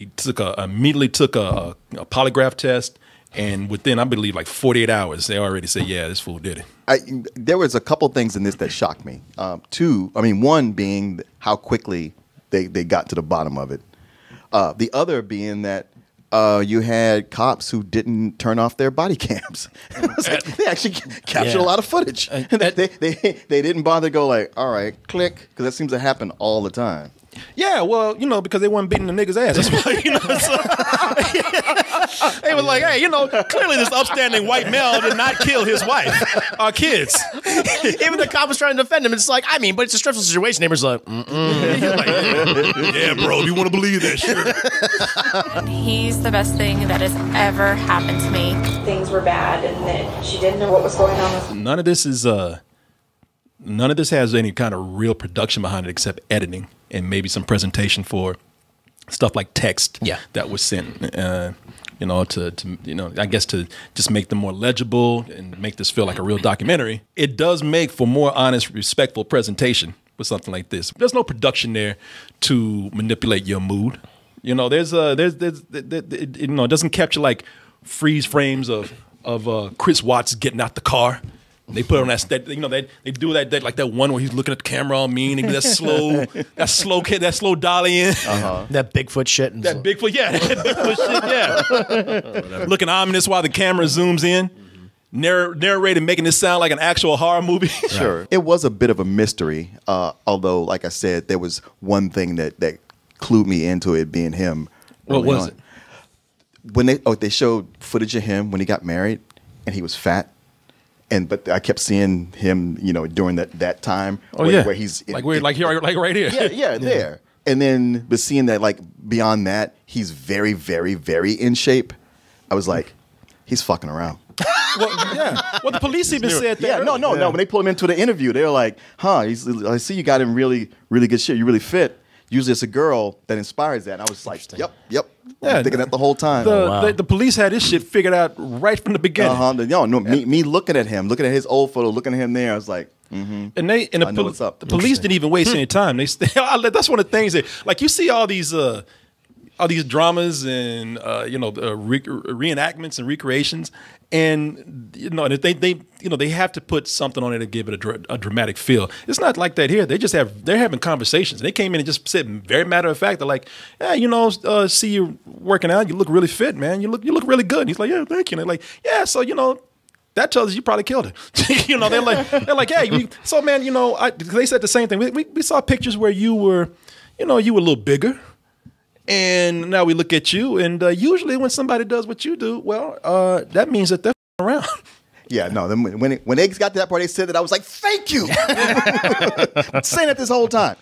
immediately took a polygraph test, and within, I believe, like 48 hours, they already said, yeah, this fool did it. There was a couple things in this that shocked me. One being how quickly they got to the bottom of it. The other being that you had cops who didn't turn off their body cams. They actually captured a lot of footage. They didn't bother to go like, all right, click, because that seems to happen all the time. Yeah, well, because they weren't beating the nigga's ass. That's why, so, they was like, hey, clearly this upstanding white male did not kill his wife, our kids. Even the cop was trying to defend him. It's like, but it's a stressful situation. Neighbor's like, yeah, bro, you want to believe that shit? He's the best thing that has ever happened to me. Things were bad and that she didn't know what was going on with None of this has any kind of real production behind it except editing and maybe some presentation for stuff like text that was sent, I guess to just make them more legible and make this feel like a real documentary. It does make for more honest, respectful presentation with something like this. There's no production there to manipulate your mood. It doesn't capture like freeze frames of Chris Watts getting out the car. They put on that they do that like that one where he's looking at the camera all mean and that slow dolly in. That Bigfoot shit. That Bigfoot shit, yeah. Looking ominous while the camera zooms in. Narrated making this sound like an actual horror movie. Sure. It was a bit of a mystery, although, like I said, there was one thing that clued me into it being him. What was it? When they showed footage of him when he got married and he was fat. But I kept seeing him, during that time. Where he's like right here. Yeah, there. And then, but seeing that, like beyond that, he's very, very, very in shape. I was like, he's fucking around. Well, yeah. Well, the police even said that. Yeah, no. When they pulled him into the interview, they were like, I see you got him really, really good shape. You're really fit. Usually it's a girl that inspires that. And I was like, yep. Yeah, I'm thinking that the whole time. The police had this shit figured out right from the beginning. Me looking at him, looking at his old photo, looking at him there, I was like, And the police didn't even waste any time. That's one of the things that, like, you see all these dramas and reenactments and recreations, and they have to put something on it to give it a dramatic feel. It's not like that here. They're having conversations. They came in and just said very matter of fact. They're like, yeah, see you working out. You look really fit, man. You look really good. And he's like, yeah, thank you. And they're like, yeah, so that tells us you probably killed her. They're like, hey, so man, they said the same thing. We saw pictures where you were a little bigger. And now we look at you, and usually when somebody does what you do, well, that means that they're around. Yeah, no. When they got to that part, they said that, I was like, thank you. I'm saying that this whole time.